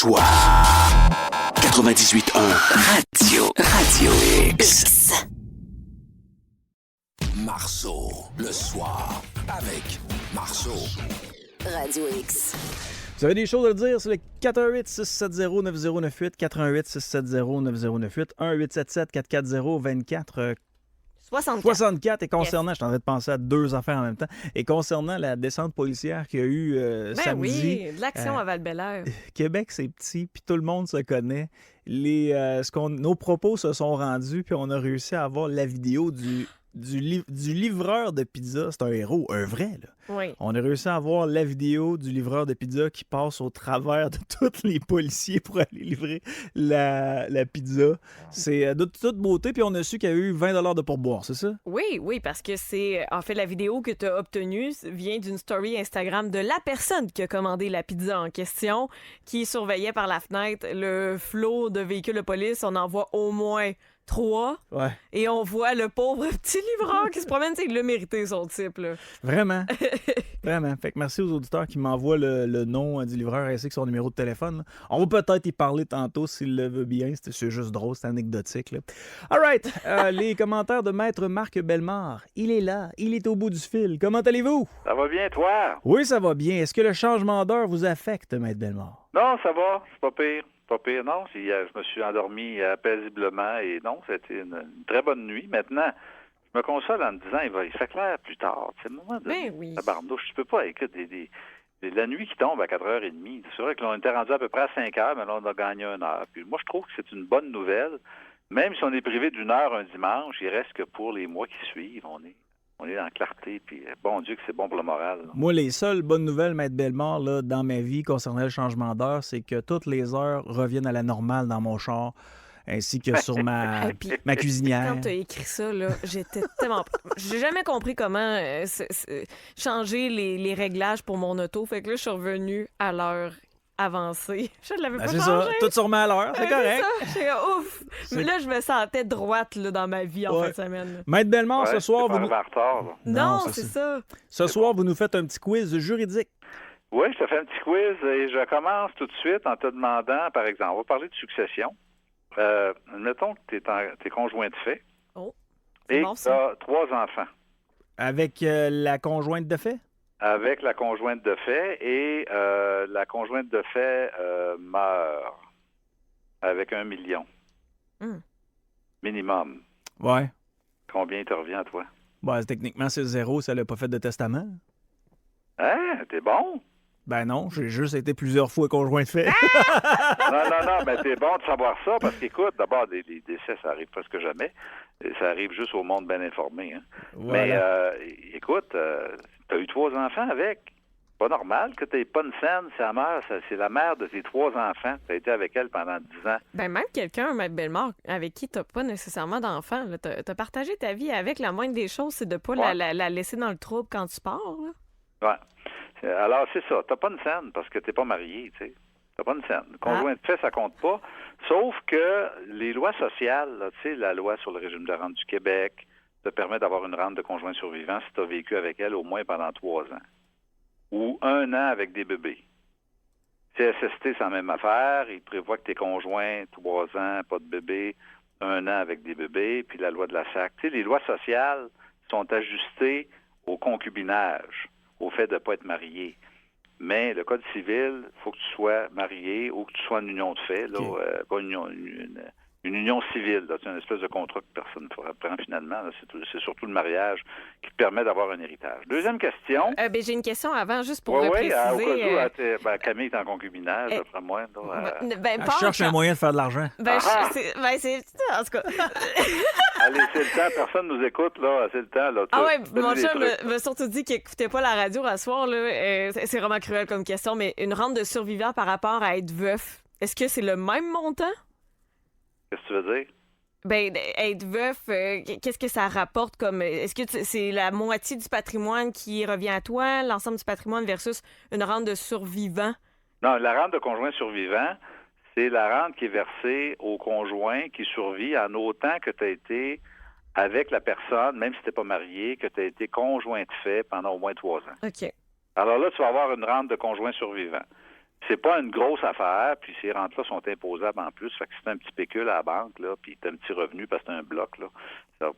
choix. 98.1 Radio X. Marceau, le soir, avec Marceau. Radio X. Vous avez des choses à dire sur le 418-670-9098, 418-670-9098, 1-877-440-24 64. Et concernant, je suis en train de penser à deux affaires en même temps, et concernant la descente policière qu'il y a eu samedi. Oui, de l'action à Val-Bélair. Québec, c'est petit, puis tout le monde se connaît. Nos propos se sont rendus, puis on a réussi à avoir la vidéo du livreur de pizza. C'est un héros, un vrai, là. Oui. On a réussi à avoir la vidéo du livreur de pizza qui passe au travers de tous les policiers pour aller livrer la pizza. C'est de toute beauté, puis on a su qu'il y a eu 20 $ de pourboire, c'est ça? Oui, parce que c'est... En fait, la vidéo que tu as obtenue vient d'une story Instagram de la personne qui a commandé la pizza en question, qui surveillait par la fenêtre le flot de véhicules de police. On en voit au moins 3. Ouais. Et on voit le pauvre petit livreur qui se promène. Il l'a mérité, son type, là. Vraiment. Vraiment. Fait que merci aux auditeurs qui m'envoient le nom du livreur ainsi que son numéro de téléphone. Là. On va peut-être y parler tantôt s'il le veut bien. C'est juste drôle, c'est anecdotique. Là. All right. Les commentaires de Maître Marc Bellemare. Il est là. Il est au bout du fil. Comment allez-vous? Ça va bien, toi? Oui, ça va bien. Est-ce que le changement d'heure vous affecte, Maître Bellemare? Non, ça va. C'est pas pire. Pas pire, non. Je me suis endormi paisiblement et non, c'était une très bonne nuit. Maintenant, je me console en me disant, il fait clair plus tard. C'est le moment de oui. tabarnouche. Tu peux pas écouter la nuit qui tombe à 4h30. C'est vrai que là, on était rendu à peu près à 5h, mais là, on a gagné 1 heure. Puis moi, je trouve que c'est une bonne nouvelle. Même si on est privé d'1 heure un dimanche, il reste que pour les mois qui suivent, on est en clarté, puis bon Dieu que c'est bon pour le moral. Là. Moi, les seules bonnes nouvelles, Maître Bellemare, là, dans ma vie concernant le changement d'heure, c'est que toutes les heures reviennent à la normale dans mon char, ainsi que sur ma cuisinière. Quand tu as écrit ça, là, j'étais tellement... J'ai jamais compris comment changer les réglages pour mon auto. Fait que là, je suis revenue à l'heure avancée. Je ne l'avais pas c'est changé. ça, tout se remet à l'heure, c'est correct. C'est ouf. Mais là, je me sentais droite là, dans ma vie en fin de semaine. Maître Bellemare, ce soir, vous... en retard, là. Non, c'est ça. Ce soir, vous nous faites un petit quiz juridique. Oui, je te fais un petit quiz et je commence tout de suite en te demandant, par exemple, on va parler de succession. Admettons que tu es conjoint de fait. Oh, et bon, tu as 3 enfants. Avec la conjointe de fait? Avec la conjointe de fait et la conjointe de fait meurt avec 1 million. Minimum. Ouais. Combien il te revient à toi? Bon, techniquement, c'est 0 si elle n'a pas fait de testament. Hein? T'es bon? Ben non, j'ai juste été plusieurs fois conjoint de fait. Non, mais c'est bon de savoir ça parce qu'écoute, d'abord, les décès, ça arrive presque jamais. Ça arrive juste au monde bien informé. Hein. Voilà. Mais écoute, t'as eu 3 enfants avec. Pas normal que t'aies pas une scène, c'est la mère de tes 3 enfants. T'as été avec elle pendant 10 ans. Ben même quelqu'un, Maître Bellemare, avec qui t'as pas nécessairement d'enfants. T'as partagé ta vie avec. La moindre des choses, c'est de pas la laisser dans le trouble quand tu pars. Là. Ouais. Alors, c'est ça. T'as pas une scène parce que t'es pas marié, tu sais. T'as pas une scène. Conjoint de fait, ça compte pas. Sauf que les lois sociales, là, tu sais, la loi sur le régime de rente du Québec te permet d'avoir une rente de conjoint survivant si tu as vécu avec elle au moins pendant 3 ans. Ou 1 an avec des bébés. CSST, c'est la même affaire. Il prévoit que t'es conjoint 3 ans, pas de bébé, 1 an avec des bébés, puis la loi de la SAC. Tu sais, les lois sociales sont ajustées au concubinage, au fait de ne pas être marié. Mais le Code civil, il faut que tu sois marié ou que tu sois en union de fait, là, pas une union civile. C'est une espèce de contrat que personne ne prend finalement. Là. C'est surtout le mariage qui permet d'avoir un héritage. Deuxième question. J'ai une question avant, juste pour préciser. Oui, au cas où, Camille est en concubinage, d'après moi. Je cherche un moyen de faire de l'argent. C'est... En tout cas... Allez, c'est le temps. Personne nous écoute, là. C'est le temps, là. Mon chum m'a surtout dit qu'il n'écoutait pas la radio à soir, là. C'est vraiment cruel comme question, mais une rente de survivant par rapport à être veuf, est-ce que c'est le même montant? Qu'est-ce que tu veux dire? Ben, être veuf, qu'est-ce que ça rapporte comme... Est-ce que c'est la moitié du patrimoine qui revient à toi, l'ensemble du patrimoine versus une rente de survivant? Non, la rente de conjoint survivant, c'est la rente qui est versée au conjoint qui survit en autant que tu as été avec la personne, même si tu n'es pas marié, que tu as été conjoint de fait pendant au moins 3 ans. OK. Alors là, tu vas avoir une rente de conjoint survivant. C'est pas une grosse affaire, puis ces rentes-là sont imposables en plus. Fait que si t'as un petit pécule à la banque, là, puis t'as un petit revenu parce que t'as un bloc, là,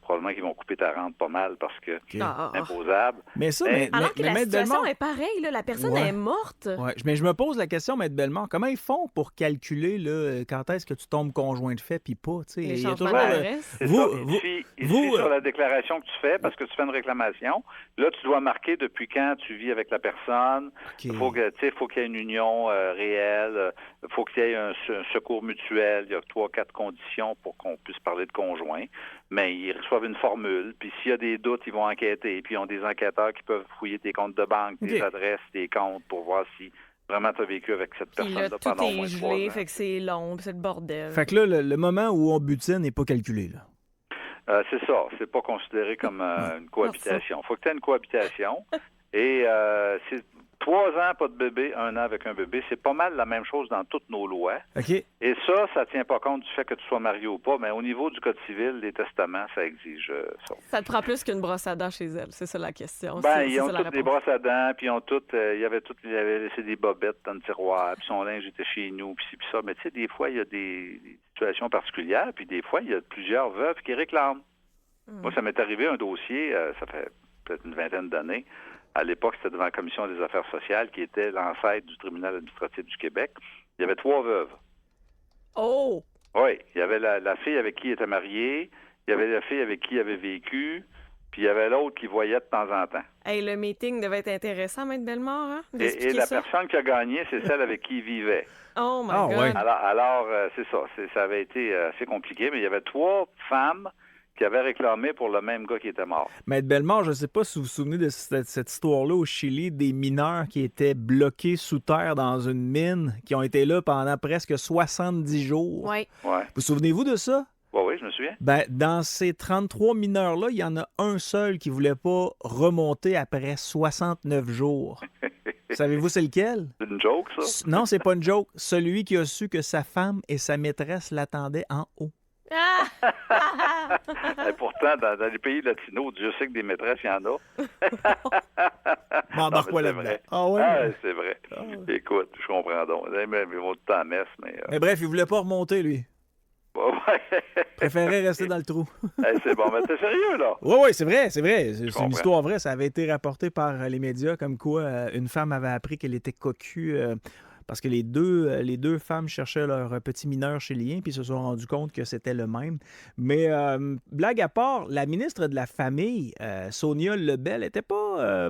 probablement qu'ils vont couper ta rente pas mal parce que c'est imposable. Mais ça, Alors que la Maître situation Bellemare... est pareille, là, la personne Ouais. est morte. Ouais, mais je me pose la question, Maître Bellemare, comment ils font pour calculer là, quand est-ce que tu tombes conjoint de fait puis pas? Tu sais, Les il y a changements toujours... d'adresse. C'est vous- ça. vous- Il vous, suffit sur la déclaration que tu fais parce que tu fais une réclamation. Là, tu dois marquer depuis quand tu vis avec la personne. OK. Il faut qu'il y ait une union réelle. Il faut qu'il y ait un secours mutuel. Il y a 3-4 conditions pour qu'on puisse parler de conjoint. Mais ils reçoivent une formule. Puis s'il y a des doutes, ils vont enquêter. Puis ils ont des enquêteurs qui peuvent fouiller tes comptes de banque, tes OK. adresses, tes comptes pour voir si vraiment tu as vécu avec cette Puis là, personne-là tout pendant au est moins 3 gelé, ans. fait que c'est long, puis c'est le bordel. Fait que là, le moment où on butine n'est pas calculé, là. C'est ça. C'est pas considéré comme une cohabitation. Il faut que tu aies une cohabitation. Et c'est 3 ans, pas de bébé, 1 an avec un bébé. C'est pas mal la même chose dans toutes nos lois. OK. Et ça tient pas compte du fait que tu sois marié ou pas. Mais au niveau du Code civil, les testaments, ça exige ça. Ça te prend plus qu'une brosse à dents chez elle, c'est ça la question. Ils ont toutes des brosses à dents, puis ils ont toutes, il avait laissé des bobettes dans le tiroir, puis son linge était chez nous, puis ci, puis ça. Mais tu sais, des fois, il y a des situations particulières, puis des fois, il y a plusieurs veuves qui réclament. Moi, ça m'est arrivé un dossier, ça fait peut-être une vingtaine d'années. À l'époque, c'était devant la Commission des affaires sociales, qui était l'ancêtre du tribunal administratif du Québec. Il y avait 3 veuves. Oh! Oui, il y avait la fille avec qui il était marié, il y avait la fille avec qui il avait vécu, puis il y avait l'autre qui voyait de temps en temps. Hey, le meeting devait être intéressant, Maître Bellemare, hein? Et d'expliquer la ça. personne qui a gagné, c'est celle avec qui il vivait. Oh my Ah, God! ouais. Alors c'est ça. Ça avait été assez compliqué, mais il y avait 3 femmes qui avaient réclamé pour le même gars qui était mort. Maître Bellemare, je ne sais pas si vous vous souvenez de cette histoire-là au Chili, des mineurs qui étaient bloqués sous terre dans une mine, qui ont été là pendant presque 70 jours. Ouais. Ouais. Vous souvenez-vous de ça? Oui, je me souviens. Ben, dans ces 33 mineurs-là, il y en a un seul qui ne voulait pas remonter après 69 jours. Savez-vous c'est lequel? C'est une joke, ça? Non, c'est pas une joke. Celui qui a su que sa femme et sa maîtresse l'attendaient en haut. Ah! Et pourtant, dans les pays latinos, Dieu sait que des maîtresses, il y en a. M'embarque Non, mais pas c'est là-dedans. vrai. Ah ouais? Ah, c'est vrai. Écoute, je comprends donc. Ils vont tout le temps à messe, mais... Mais bref, il voulait pas remonter, lui. ouais. Préférait rester dans le trou. C'est bon, mais t'es sérieux, là? Oui, c'est vrai, c'est vrai. C'est comprends. une histoire vraie. Ça avait été rapporté par les médias comme quoi une femme avait appris qu'elle était cocu parce que les deux femmes cherchaient leur petit mineur chilien puis se sont rendus compte que c'était le même. Mais blague à part, la ministre de la Famille, Sonia Lebel, n'était pas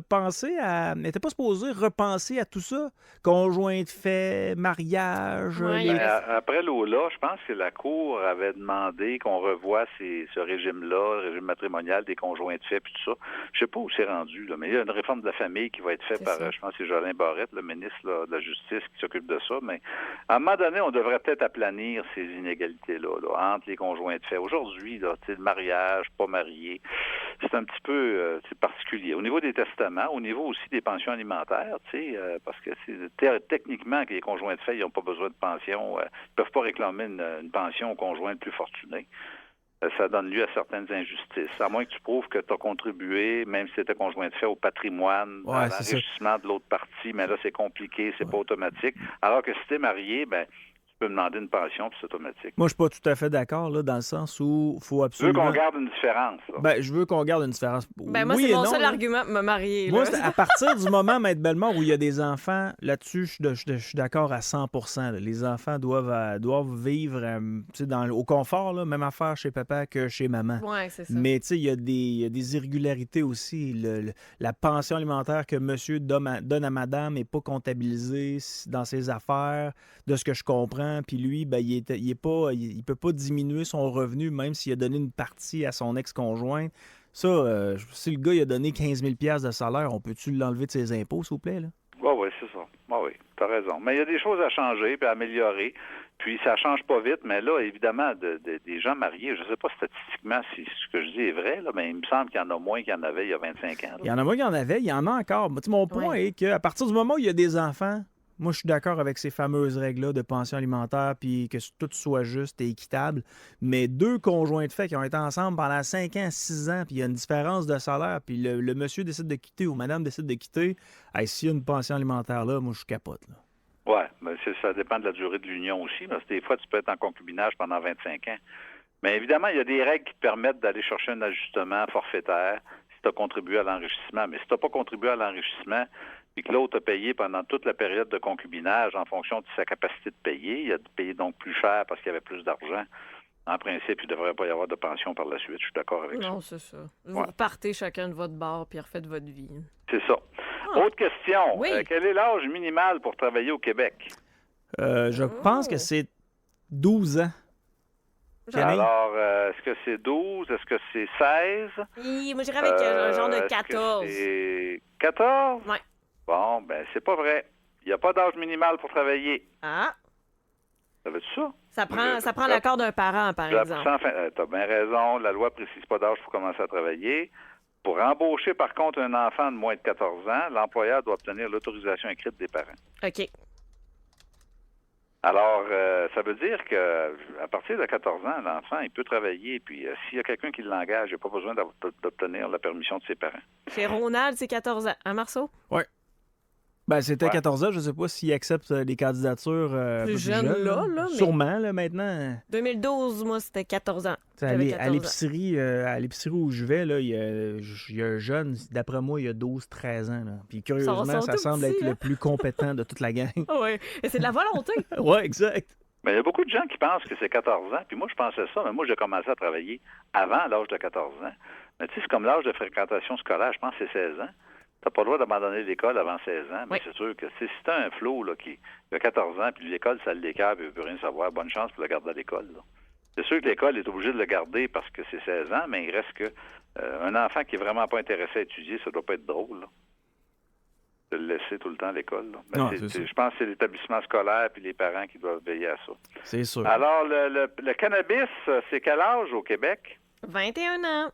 supposée repenser à tout ça. Conjoint de fait, mariage. Ouais, les- Après l'OLA, je pense que la Cour avait demandé qu'on revoie ce régime-là, le régime matrimonial des conjoints de fait, puis tout ça. Je sais pas où c'est rendu, là, mais il y a une réforme de la famille qui va être faite C'est par, ça. je pense que c'est Jolin Barrette, le ministre là, de la Justice, qui s'occupe de ça. Mais à un moment donné, on devrait peut-être aplanir ces inégalités-là là, entre les conjoints de fait. Aujourd'hui, là, tu sais, le mariage, pas marié, c'est un petit peu c'est particulier. Au niveau des testaments, au niveau aussi des pensions alimentaires, tu sais, parce que techniquement, que les conjoints de fait, ils n'ont pas besoin de pension. Ils ne peuvent pas réclamer une pension au conjoint le plus fortuné. Ça donne lieu à certaines injustices. À moins que tu prouves que tu as contribué, même si tu étais conjoint de fait, au patrimoine, Ouais, à c'est ça. l'enrichissement de l'autre partie, mais là, c'est compliqué, c'est pas automatique. Alors que si tu es marié, ben tu peux demander une pension, puis c'est automatique. Moi, je suis pas tout à fait d'accord là, dans le sens où il faut Tu veux absolument... qu'on garde une différence, là. Ben, je veux qu'on garde une différence. Ben moi, Oui c'est et mon non, seul là. argument de me marier. Moi, là. c'est à partir du moment, Maître Bellemare, où il y a des enfants, là-dessus, je suis d'accord à 100 là. Les enfants doivent vivre tu sais, au confort, là, même affaire chez papa que chez maman. Ouais, c'est ça. Mais tu sais, il y a des irrégularités aussi. La pension alimentaire que monsieur donne à madame n'est pas comptabilisée dans ses affaires, de ce que je comprends. Puis lui, ben, il peut pas diminuer son revenu, même s'il a donné une partie à son ex-conjoint. Ça, si le gars il a donné 15 000 $ de salaire, on peut-tu l'enlever de ses impôts, s'il vous plaît? Là? Oui, c'est ça. Oui, tu as raison. Mais il y a des choses à changer puis à améliorer. Puis ça change pas vite, mais là, évidemment, des gens mariés, je ne sais pas statistiquement si ce que je dis est vrai, là, mais il me semble qu'il y en a moins qu'il y en avait il y a 25 ans. Là. Il y en a moins qu'il y en avait, il y en a encore. Tu sais, mon point est qu'à partir du moment où il y a des enfants, moi, je suis d'accord avec ces fameuses règles-là de pension alimentaire puis que tout soit juste et équitable. Mais 2 conjoints de fait qui ont été ensemble pendant 5 ans, 6 ans, puis il y a une différence de salaire, puis le monsieur décide de quitter ou madame décide de quitter, hey, s'il y a une pension alimentaire là, moi, je capote. Là. Oui, mais ça dépend de la durée de l'union aussi. Parce que des fois, tu peux être en concubinage pendant 25 ans. Mais évidemment, il y a des règles qui te permettent d'aller chercher un ajustement forfaitaire si tu as contribué à l'enrichissement. Mais si tu n'as pas contribué à l'enrichissement et que l'autre a payé pendant toute la période de concubinage en fonction de sa capacité de payer, il a payé donc plus cher parce qu'il y avait plus d'argent. En principe, il ne devrait pas y avoir de pension par la suite. Je suis d'accord avec ça. Non, c'est ça. Vous repartez chacun de votre bord puis refaites votre vie. C'est ça. Autre question. Oui. Quel est l'âge minimal pour travailler au Québec? Je pense que c'est 12 ans. Camille? Alors, est-ce que c'est 12? Est-ce que c'est 16? Moi, j'irais avec un genre de Est-ce que 14. c'est 14? Ouais. Bon, ben c'est pas vrai. Il n'y a pas d'âge minimal pour travailler. Ah, Savais-tu ça? ça prend l'accord d'un parent, par exemple. T'as bien raison. La loi ne précise pas d'âge pour commencer à travailler. Pour embaucher, par contre, un enfant de moins de 14 ans, l'employeur doit obtenir l'autorisation écrite des parents. OK. Alors, ça veut dire que à partir de 14 ans, l'enfant, il peut travailler. Puis, s'il y a quelqu'un qui l'engage, il n'a pas besoin d'obtenir la permission de ses parents. Chez Ronald, c'est 14 ans. Hein, Marceau? Oui. Ben, c'était Ouais. 14 ans. Je ne sais pas s'il accepte les candidatures un peu plus jeunes. là, mais- Sûrement, là, maintenant. 2012, moi, c'était 14 ans. À J'avais 14 ans. l'épicerie où je vais, là, il y a un jeune, d'après moi, il y a 12-13 ans. Là. Puis curieusement, Ils sont ça tout semble petits, être hein? le plus compétent de toute la gang. Oui, et c'est de la volonté. Oui, exact. Mais il y a beaucoup de gens qui pensent que c'est 14 ans. Puis moi, je pensais ça. Mais moi, j'ai commencé à travailler avant l'âge de 14 ans. Mais tu sais, c'est comme l'âge de fréquentation scolaire. Je pense que c'est 16 ans. Tu n'as pas le droit d'abandonner l'école avant 16 ans. Mais Oui. c'est sûr que si tu as un flot là, qui a 14 ans, puis l'école, ça l'écarte, puis il ne veut rien savoir, bonne chance pour le garder à l'école. Là. C'est sûr que l'école est obligée de le garder parce que c'est 16 ans, mais il reste que un enfant qui est vraiment pas intéressé à étudier, ça doit pas être drôle. Là. De le laisser tout le temps à l'école. Là. Mais Non, c'est ça. je pense que c'est l'établissement scolaire puis les parents qui doivent veiller à ça. C'est sûr. Alors, le cannabis, c'est quel âge au Québec? 21 ans.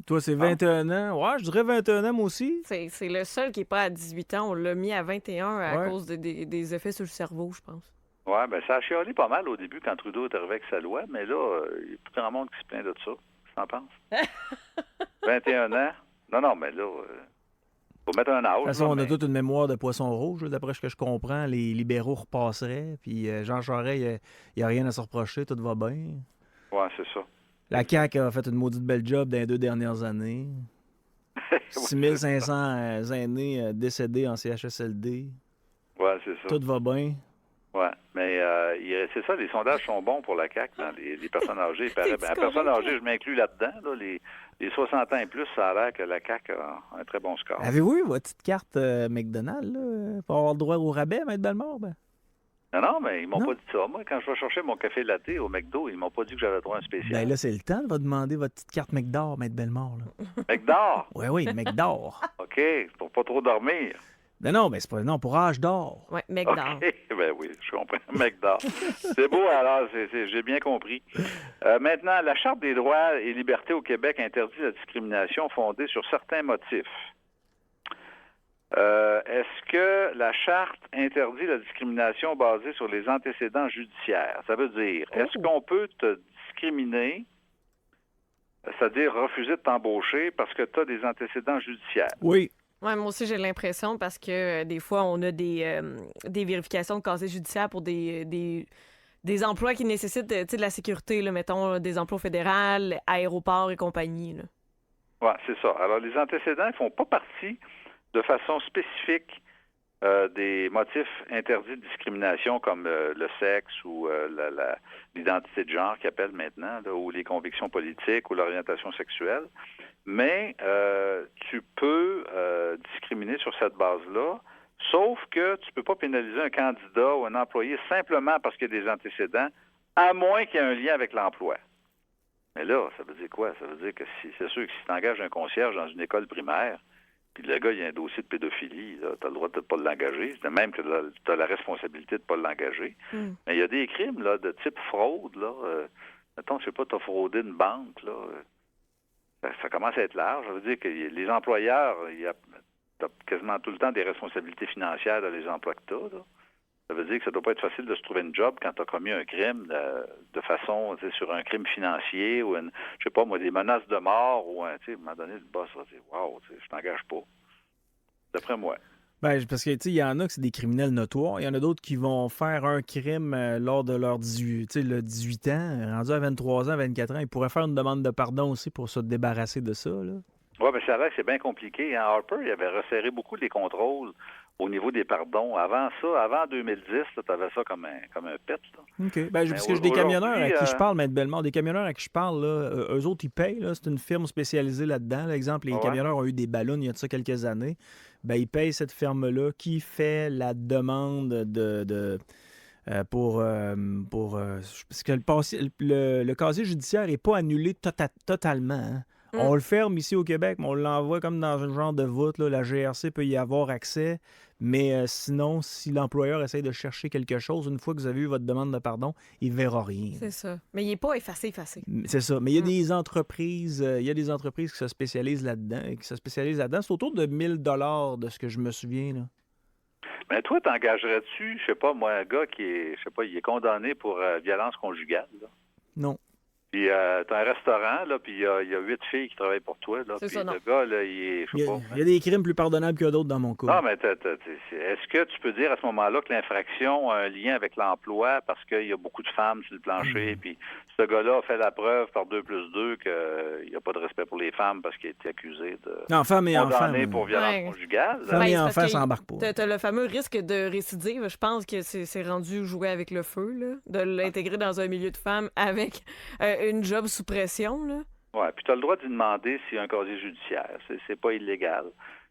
Toi, c'est 21 ans. Ouais, je dirais 21 ans, moi aussi. C'est le seul qui n'est pas à 18 ans. On l'a mis à 21 à Ouais. cause des effets sur le cerveau, je pense. Oui, bien, ça a chialé pas mal au début quand Trudeau est arrivé avec sa loi, mais là, il y a plus grand monde qui se plaint de ça. Tu t'en penses? 21 ans? Non, mais là, faut mettre un âge. De toute façon, là, on a mais- toute une mémoire de poisson rouge. Là, d'après ce que je comprends, les libéraux repasseraient. Puis Jean Charest, il n'y a rien à se reprocher. Tout va bien. Ouais, c'est ça. La CAQ a fait une maudite belle job dans les 2 dernières années. 6500 aînés décédés en CHSLD. Ouais, c'est ça. Tout va bien. Ouais, mais c'est ça, les sondages sont bons pour la CAQ dans les personnes âgées. Il paraît, C'est-tu la personne correct, âgée, je m'inclus là-dedans. Là, les 60 ans et plus, ça a l'air que la CAQ a un très bon score. Avez-vous eu votre petite carte McDonald's là, pour avoir le droit au rabais, Maître Bellemare? Ben? Non, mais ils m'ont Non. pas dit ça. Moi, quand je vais chercher mon café latte au McDo, ils m'ont pas dit que j'avais droit à un spécial. Ben là, c'est le temps de vous demander votre petite carte McDor, Maître Bellemare. Là. McDor! Oui, McDor. OK, c'est pour pas trop dormir. Non, mais c'est pas. Non, pour âge d'or. Oui, McDonald. OK, ben oui, je comprends. McDor. C'est beau, alors, j'ai bien compris. Maintenant, la Charte des droits et libertés au Québec interdit la discrimination fondée sur certains motifs. Est-ce que la Charte interdit la discrimination basée sur les antécédents judiciaires? Ça veut dire, est-ce qu'on peut te discriminer, c'est-à-dire refuser de t'embaucher parce que tu as des antécédents judiciaires? Oui. Ouais, moi aussi, j'ai l'impression parce que des fois, on a des vérifications de casier judiciaire pour des emplois qui nécessitent tu sais, de la sécurité, là, mettons, des emplois fédéraux, aéroports et compagnie. Là. Oui, c'est ça. Alors, les antécédents ne font pas partie de façon spécifique des motifs interdits de discrimination comme le sexe ou l'identité de genre qu'ils appellent maintenant, là, ou les convictions politiques ou l'orientation sexuelle. Mais tu peux discriminer sur cette base-là, sauf que tu ne peux pas pénaliser un candidat ou un employé simplement parce qu'il y a des antécédents, à moins qu'il y ait un lien avec l'emploi. Mais là, ça veut dire quoi? Ça veut dire que c'est sûr que si tu engages un concierge dans une école primaire, puis le gars, il y a un dossier de pédophilie, tu as le droit de ne pas l'engager. C'est même que tu as la responsabilité de ne pas l'engager. Mais il y a des crimes là, de type fraude. Là, mettons, je sais pas, tu as fraudé une banque. Là, ça commence à être large. Ça veut dire que les employeurs, tu as quasiment tout le temps des responsabilités financières dans les emplois que tu as. Là. Ça veut dire que ça ne doit pas être facile de se trouver une job quand tu as commis un crime de façon, sur un crime financier ou, je sais pas moi, des menaces de mort ou, à un moment donné, le boss va dire « Wow, je t'engage pas ». D'après moi. Ben, parce que, tu sais, il y en a que c'est des criminels notoires. Il y en a d'autres qui vont faire un crime lors de leur 18 ans. Rendu à 23 ans, 24 ans, ils pourraient faire une demande de pardon aussi pour se débarrasser de ça, là. Oui, mais c'est vrai que c'est bien compliqué. Hein? Harper, il avait resserré beaucoup les contrôles au niveau des pardons. Avant ça, avant 2010, tu avais ça comme un pet. Là. OK. Ben, parce que j'ai des camionneurs à qui je parle, Maître Bellemare, des camionneurs à qui je parle, là, eux autres, ils payent. Là, c'est une firme spécialisée là-dedans. Par exemple, les camionneurs ont eu des ballons il y a de ça quelques années. Ben, ils payent cette firme-là qui fait la demande parce que le casier judiciaire n'est pas annulé totalement. Hein. On le ferme ici au Québec, mais on l'envoie comme dans un genre de voûte. Là. La GRC peut y avoir accès, mais sinon, si l'employeur essaie de chercher quelque chose, une fois que vous avez eu votre demande de pardon, il ne verra rien. C'est ça. Mais il n'est pas effacé. C'est ça. Mais il y a des entreprises, qui se spécialisent là-dedans. C'est autour de 1 000 de ce que je me souviens. Là. Mais toi, t'engagerais-tu, je sais pas, moi, un gars qui est, je sais pas, il est condamné pour violence conjugale, là? Non. Puis t'as un restaurant, là, puis il y a 8 filles qui travaillent pour toi, là. Puis le gars, là, il est, je sais pas. Il y a des crimes plus pardonnables que d'autres dans mon cas. Non, mais est-ce que tu peux dire à ce moment-là que l'infraction a un lien avec l'emploi parce qu'il y a beaucoup de femmes sur le plancher, puis ce gars-là a fait la preuve par 2+2 qu'il n'y a pas de respect pour les femmes parce qu'il a été accusé de condamné pour violence conjugale. Femmes et enfants s'embarquent pas. T'as le fameux risque de récidive. Je pense que c'est rendu jouer avec le feu, là, de l'intégrer dans un milieu de femmes avec une job sous pression, là. Oui, puis tu as le droit d'y demander s'il y a un casier judiciaire. C'est pas illégal.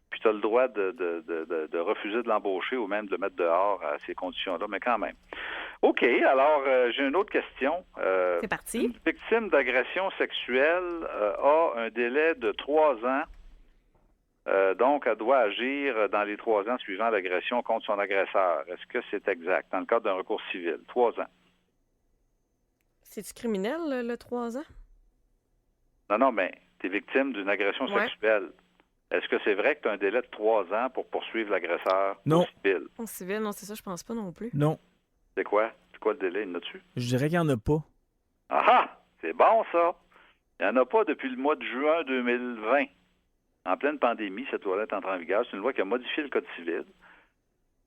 Puis tu as le droit de refuser de l'embaucher ou même de le mettre dehors à ces conditions-là, mais quand même. OK, alors j'ai une autre question. C'est parti. Une victime d'agression sexuelle a un délai de 3 ans. Donc, elle doit agir dans les 3 ans suivant l'agression contre son agresseur. Est-ce que c'est exact? Dans le cadre d'un recours civil, 3 ans. C'est-tu criminel, le 3 ans? Non, mais tu es victime d'une agression sexuelle. Est-ce que c'est vrai que tu as un délai de 3 ans pour poursuivre l'agresseur au civil? En civil, non, c'est ça, je pense pas non plus. Non. C'est quoi? C'est quoi le délai? Il y en a-tu? Je dirais qu'il n'y en a pas. Ah! C'est bon, ça! Il n'y en a pas depuis le mois de juin 2020. En pleine pandémie, cette loi-là est entrée en vigueur. C'est une loi qui a modifié le Code civil.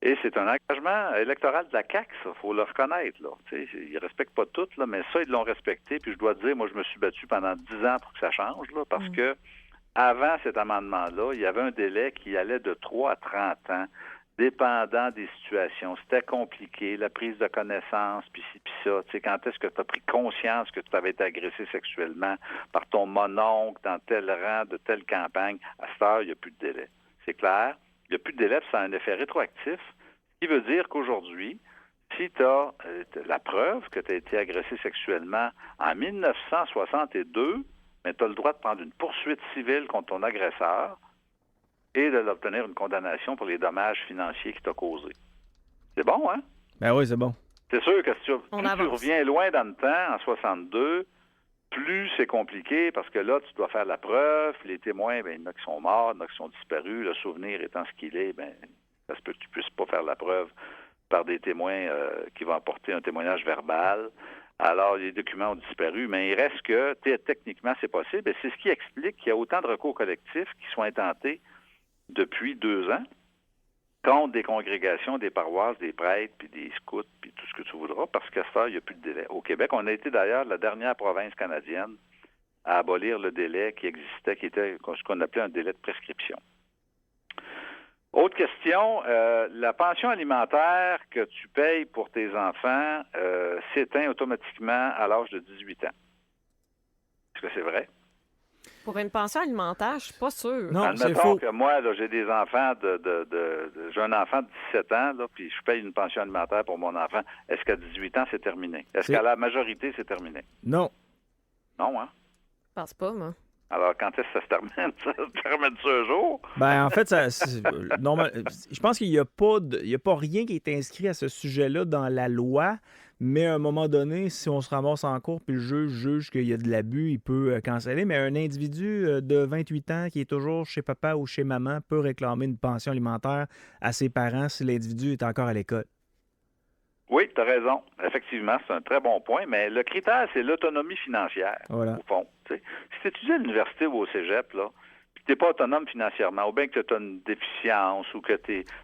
Et c'est un engagement électoral de la CAQ, ça. Il faut le reconnaître, là. T'sais, ils ne respectent pas tout, là, mais ça, ils l'ont respecté. Puis je dois te dire, moi, je me suis battu pendant 10 ans pour que ça change, là, parce que avant cet amendement-là, il y avait un délai qui allait de 3 à 30 ans, dépendant des situations. C'était compliqué, la prise de connaissance, puis ci, puis ça. Tu sais, quand est-ce que tu as pris conscience que tu avais été agressé sexuellement par ton mononcle dans tel rang de telle campagne? À cette heure, il n'y a plus de délai. C'est clair? Il n'y a plus de délai, puis ça a un effet rétroactif, ce qui veut dire qu'aujourd'hui, si tu as la preuve que tu as été agressé sexuellement en 1962, mais tu as le droit de prendre une poursuite civile contre ton agresseur et de l'obtenir une condamnation pour les dommages financiers qu'il t'a causés. C'est bon, hein? Ben oui, c'est bon. C'est sûr que si tu reviens loin dans le temps, en 62, plus c'est compliqué parce que là, tu dois faire la preuve. Les témoins, ben, il y en a qui sont morts, il y en a qui sont disparus. Le souvenir étant ce qu'il est, ben, ça se peut que tu ne puisses pas faire la preuve par des témoins qui vont apporter un témoignage verbal. Alors, les documents ont disparu, mais il reste que, techniquement, c'est possible. Et c'est ce qui explique qu'il y a autant de recours collectifs qui sont intentés depuis 2 ans contre des congrégations, des paroisses, des prêtres, puis des scouts, puis tout ce que tu voudras, parce qu'à ça, il n'y a plus de délai. Au Québec, on a été d'ailleurs la dernière province canadienne à abolir le délai qui existait, qui était ce qu'on appelait un délai de prescription. Autre question, la pension alimentaire que tu payes pour tes enfants s'éteint automatiquement à l'âge de 18 ans. Est-ce que c'est vrai? Pour une pension alimentaire, je suis pas sûre. Non, c'est admettons faux. que moi, là, j'ai des enfants j'ai un enfant de 17 ans, là, puis je paye une pension alimentaire pour mon enfant. Est-ce qu'à 18 ans, c'est terminé? Est-ce qu'à la majorité, c'est terminé? Non. Non, hein? Je pense pas, moi. Alors, quand est-ce que ça se termine? Ça se termine ce jour? Ben, en fait, je pense qu'il n'y a pas rien qui est inscrit à ce sujet-là dans la loi, mais à un moment donné, si on se ramasse en cours puis le juge juge qu'il y a de l'abus, il peut canceller. Mais un individu de 28 ans qui est toujours chez papa ou chez maman peut réclamer une pension alimentaire à ses parents si l'individu est encore à l'école. Oui, tu as raison. Effectivement, c'est un très bon point, mais le critère, c'est l'autonomie financière, Voilà. au fond. T'sais. Si tu étudies à l'université ou au cégep, là, puis t'es pas autonome financièrement, ou bien que tu as une déficience, ou que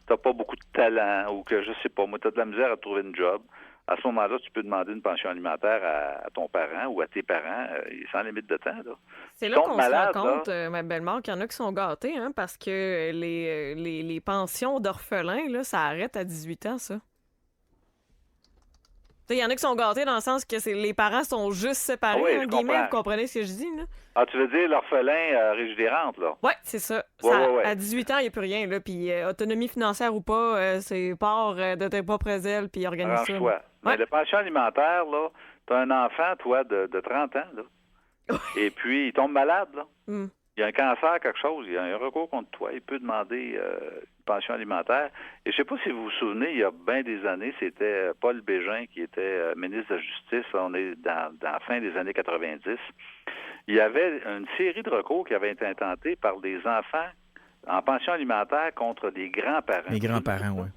t'as pas beaucoup de talent, ou que, je sais pas, moi, tu as de la misère à trouver une job, à ce moment-là, tu peux demander une pension alimentaire à ton parent ou à tes parents, sans limite de temps. Là. C'est là Ils qu'on tombent se rend malades, compte, là. ma belle-mère, qu'il y en a qui sont gâtés, hein, parce que les pensions d'orphelins, là, ça arrête à 18 ans, ça. Il y en a qui sont gâtés dans le sens que les parents sont juste séparés, Ah oui, en je guillemets, comprends. vous comprenez ce que je dis, là? Ah, tu veux dire l'orphelin Régie des rentes, là? Oui, c'est ça. Ouais, ouais. À 18 ans, il n'y a plus rien, là. Puis autonomie financière ou pas, c'est part de tes propres ailes, puis organise ça. Arrange-toi. là. Mais Ouais. la pension alimentaire, là, tu as un enfant, toi, de 30 ans, là. Et puis, il tombe malade, là. Mm. Il y a un cancer, quelque chose, il y a un recours contre toi, il peut demander une pension alimentaire. Et je sais pas si vous vous souvenez, il y a bien des années, c'était Paul Bégin qui était ministre de la Justice, on est dans la fin des années 90. Il y avait une série de recours qui avaient été intentés par des enfants en pension alimentaire contre des grands-parents. Les grands-parents, oui.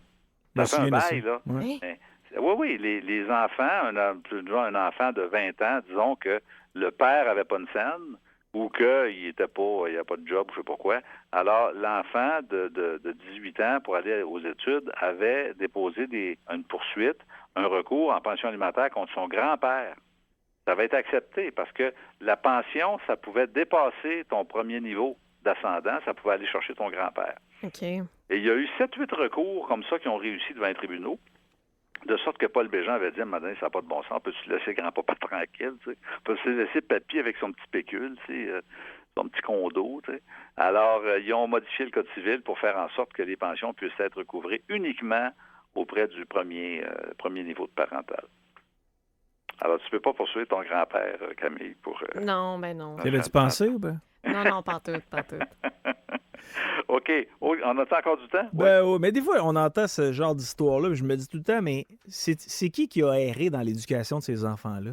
Ça fait un bail, ça. là. Ouais. Hein? Oui, les enfants, un enfant de 20 ans, disons que le père avait pas une scène ou qu'il il n'y a pas de job, je sais pas quoi. Alors, l'enfant de 18 ans, pour aller aux études, avait déposé une poursuite, un recours en pension alimentaire contre son grand-père. Ça avait été accepté parce que la pension, ça pouvait dépasser ton premier niveau d'ascendant, ça pouvait aller chercher ton grand-père. OK. Et il y a eu 7-8 recours comme ça qui ont réussi devant les tribunaux. De sorte que Paul Bégin avait dit à un moment donné, ça n'a pas de bon sens, peux-tu laisser grand-papa tranquille, tu sais? Peux-tu laisser papy avec son petit pécule, tu sais, son petit condo, tu sais? Alors, ils ont modifié le Code civil pour faire en sorte que les pensions puissent être recouvrées uniquement auprès du premier niveau de parental. Alors, tu peux pas poursuivre ton grand-père, Camille, pour... Non, ben non. Tu l'as-tu pensé ou pas? Non, pas tout, pas tout. OK. Oh, on a encore du temps? Ben oui, mais des fois, on entend ce genre d'histoire-là, puis je me dis tout le temps, mais c'est qui a erré dans l'éducation de ces enfants-là?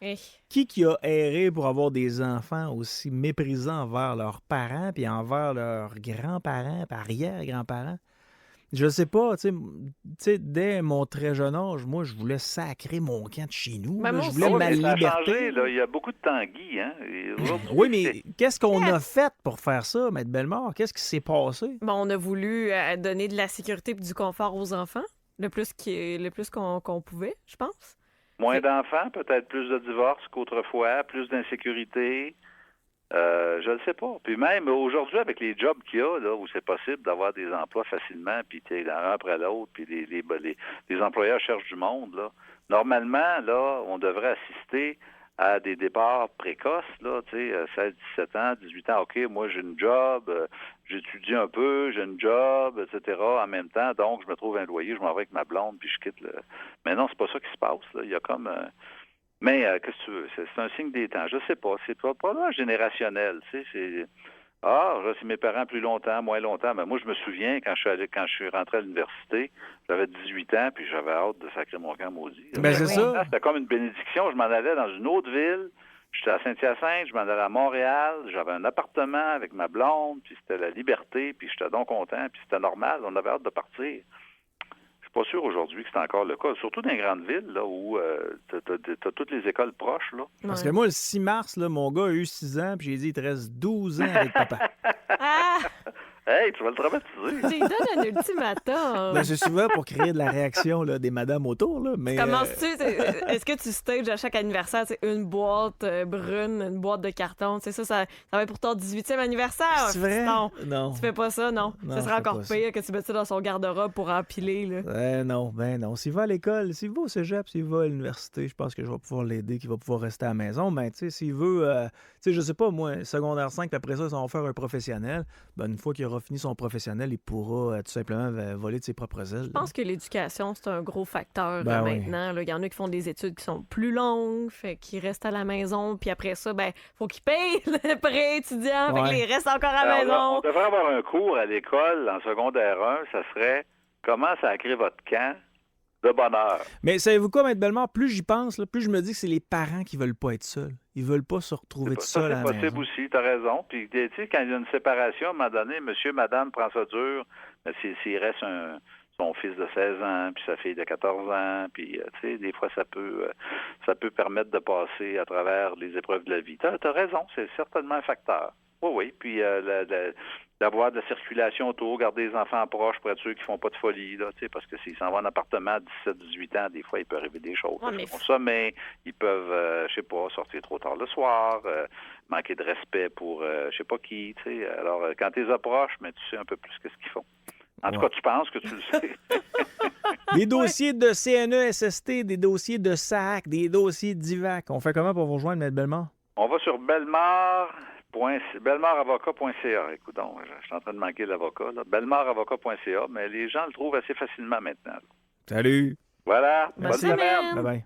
Eh. Qui a erré pour avoir des enfants aussi méprisants envers leurs parents puis envers leurs grands-parents, puis arrière-grands-parents? Je sais pas, tu sais, dès mon très jeune âge, moi, je voulais sacrer mon camp de chez nous. Ben, là. moi Je aussi. voulais Oui, ma mais ça a liberté. changé, là. Il y a beaucoup de Tanguy, hein? Et aujourd'hui, Oui, mais qu'est-ce qu'on a fait pour faire ça, Maître Bellemare? Qu'est-ce qui s'est passé? Bon, on a voulu donner de la sécurité et du confort aux enfants, le plus qu'on pouvait, je pense. Moins d'enfants, peut-être plus de divorces qu'autrefois, plus d'insécurité. Je ne sais pas. Puis même aujourd'hui, avec les jobs qu'il y a, là, où c'est possible d'avoir des emplois facilement, puis tu es l'un après l'autre, puis les employeurs cherchent du monde, là. Normalement, là, on devrait assister à des départs précoces, là, tu sais, 16, 17 ans, 18 ans, OK, moi j'ai une job, j'étudie un peu, j'ai une job, etc. En même temps, donc je me trouve un loyer, je m'en vais avec ma blonde, puis je quitte le... Mais non, c'est pas ça qui se passe, là. Il y a comme... Mais qu'est-ce que tu veux? C'est un signe des temps. Je sais pas. C'est pas générationnel. Tu sais, c'est mes parents plus longtemps, moins longtemps. Mais moi, je me souviens quand je suis rentré à l'université, j'avais 18 ans, puis j'avais hâte de sacrer mon camp maudit. Ben, c'est ça. C'était comme une bénédiction. Je m'en allais dans une autre ville. J'étais à Saint-Hyacinthe, je m'en allais à Montréal. J'avais un appartement avec ma blonde, puis c'était la liberté, puis j'étais donc content, puis c'était normal. On avait hâte de partir. Je suis pas sûr aujourd'hui que c'est encore le cas, surtout dans les grandes villes, là, où t'as toutes les écoles proches, là. Parce que moi, le 6 mars, là, mon gars a eu 6 ans, puis j'ai dit, il te reste 12 ans avec papa. Ah! Hey, tu vas le traumatiser. Tu lui donnes un ultimatum. Ben, c'est souvent pour créer de la réaction là, des madames autour, là, mais... Commences-tu? Est-ce que tu stages à chaque anniversaire une boîte brune, une boîte de carton? Ça va être pour ton 18e anniversaire. C'est vrai? Non. Non. Tu fais pas ça, non. Non, Ça serait je fais encore pas ça. pire que tu mettes ça dans son garde-robe pour empiler. Là. Non. S'il va à l'école, s'il va au cégep, s'il va à l'université, je pense que je vais pouvoir l'aider, qu'il va pouvoir rester à la maison. Ben, tu sais, s'il veut, je sais pas, moi, secondaire 5, puis après ça, on va faire un professionnel. Ben, une fois qu'il aura fini son professionnel, il pourra tout simplement voler de ses propres ailes. Je pense que l'éducation, c'est un gros facteur Ben oui. maintenant. Il y en a qui font des études qui sont plus longues, fait qu'ils restent à la maison, puis après ça, faut qu'ils payent le prêt étudiant, fait Ouais. qu'ils restent encore à la Alors, maison. on devrait avoir un cours à l'école en secondaire 1, ça serait comment sacrer votre camp de bonheur. Mais savez-vous quoi, Maître Bellemare? Plus j'y pense, là, plus je me dis que c'est les parents qui veulent pas être seuls. Ils veulent pas se retrouver tout Ça, seuls à c'est la possible maison. aussi, tu as raison. Puis, tu sais, quand il y a une séparation, à un moment donné, monsieur, madame prend ça dur, mais s'il reste son fils de 16 ans, puis sa fille de 14 ans, puis, tu sais, des fois, ça peut permettre de passer à travers les épreuves de la vie. Tu as raison, c'est certainement un facteur. Oui. Puis d'avoir de la circulation autour, garder les enfants proches pour être sûr qu'ils font pas de folie, là, parce que s'ils s'en vont en appartement à 17-18 ans, des fois, il peut arriver des choses. Ouais, mais... Ils font ça, mais ils peuvent, je sais pas, sortir trop tard le soir, manquer de respect pour je sais pas qui, tu sais. Alors, quand tu les approches, mais tu sais un peu plus que ce qu'ils font. En tout cas, tu penses que tu le sais. Des dossiers de CNESST, des dossiers de SAC, des dossiers d'IVAC. On fait comment pour vous rejoindre, M. Bellemare? On va sur bellemaravocat.ca. Écoute donc, je suis en train de manquer l'avocat. Bellemaravocat.ca, mais les gens le trouvent assez facilement maintenant. Salut! Voilà. Bonne Bonne semaine. semaine. Bye-bye.